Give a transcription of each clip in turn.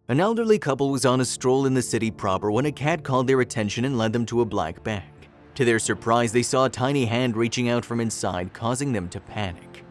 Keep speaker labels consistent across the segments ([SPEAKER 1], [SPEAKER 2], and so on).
[SPEAKER 1] An elderly couple was on a stroll in the city proper when a cat called their attention and led them to a black bag. To their surprise, they saw a tiny hand reaching out from inside, causing them to panic.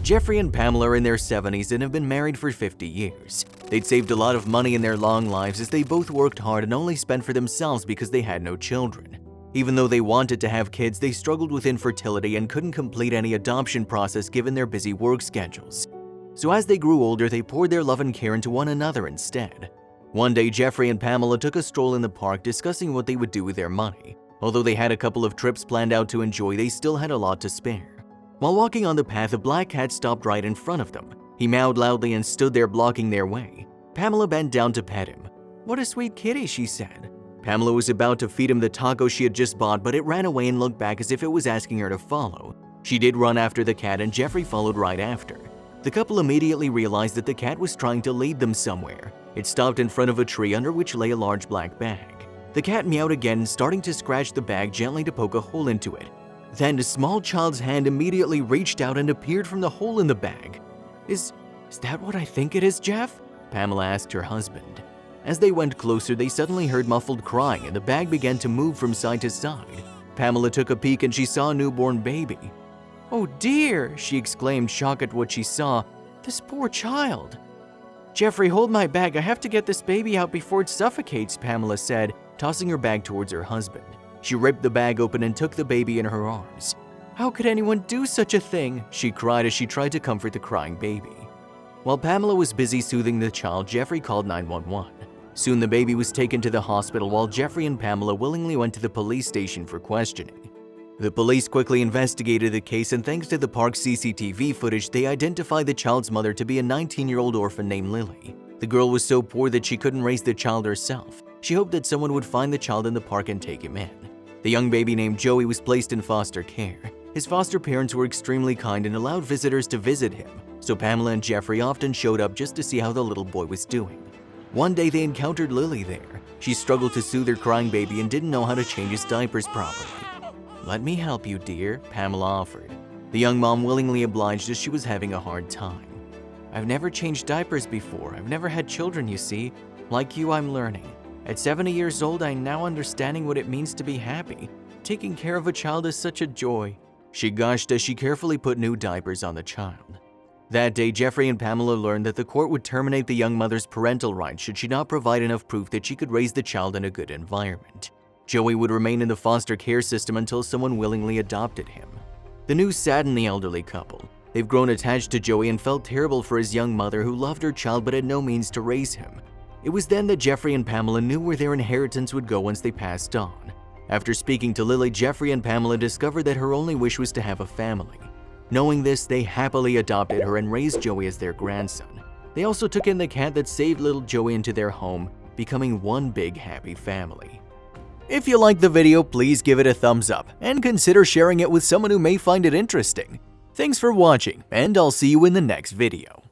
[SPEAKER 1] Jeffrey and Pamela are in their 70s and have been married for 50 years. They'd saved a lot of money in their long lives as they both worked hard and only spent for themselves because they had no children. Even though they wanted to have kids, they struggled with infertility and couldn't complete any adoption process given their busy work schedules. So as they grew older, they poured their love and care into one another instead. One day, Jeffrey and Pamela took a stroll in the park discussing what they would do with their money. Although they had a couple of trips planned out to enjoy, they still had a lot to spare. While walking on the path, a black cat stopped right in front of them. He meowed loudly and stood there blocking their way. Pamela bent down to pet him. "What a sweet kitty," she said. Pamela was about to feed him the taco she had just bought, but it ran away and looked back as if it was asking her to follow. She did run after the cat and Jeffrey followed right after. The couple immediately realized that the cat was trying to lead them somewhere. It stopped in front of a tree under which lay a large black bag. The cat meowed again, starting to scratch the bag gently to poke a hole into it. Then a small child's hand immediately reached out and appeared from the hole in the bag. Is that what I think it is, Jeff?" Pamela asked her husband. As they went closer, they suddenly heard muffled crying and the bag began to move from side to side. Pamela took a peek and she saw a newborn baby. "Oh dear," she exclaimed, shocked at what she saw. "This poor child." "Jeffrey, hold my bag. I have to get this baby out before it suffocates," Pamela said, tossing her bag towards her husband. She ripped the bag open and took the baby in her arms. "How could anyone do such a thing?" she cried as she tried to comfort the crying baby. While Pamela was busy soothing the child, Jeffrey called 911. Soon the baby was taken to the hospital while Jeffrey and Pamela willingly went to the police station for questioning. The police quickly investigated the case and thanks to the park's CCTV footage, they identified the child's mother to be a 19-year-old orphan named Lily. The girl was so poor that she couldn't raise the child herself. She hoped that someone would find the child in the park and take him in. The young baby named Joey was placed in foster care. His foster parents were extremely kind and allowed visitors to visit him, so Pamela and Jeffrey often showed up just to see how the little boy was doing. One day they encountered Lily there. She struggled to soothe her crying baby and didn't know how to change his diapers properly. "Let me help you, dear," Pamela offered. The young mom willingly obliged as she was having a hard time. "I've never changed diapers before. I've never had children, you see. Like you, I'm learning. At 70 years old, I'm now understanding what it means to be happy. Taking care of a child is such a joy," she gushed as she carefully put new diapers on the child. That day, Jeffrey and Pamela learned that the court would terminate the young mother's parental rights should she not provide enough proof that she could raise the child in a good environment. Joey would remain in the foster care system until someone willingly adopted him. The news saddened the elderly couple. They've grown attached to Joey and felt terrible for his young mother who loved her child but had no means to raise him. It was then that Jeffrey and Pamela knew where their inheritance would go once they passed on. After speaking to Lily, Jeffrey and Pamela discovered that her only wish was to have a family. Knowing this, they happily adopted her and raised Joey as their grandson. They also took in the cat that saved little Joey into their home, becoming one big happy family. If you liked the video, please give it a thumbs up and consider sharing it with someone who may find it interesting. Thanks for watching, and I'll see you in the next video.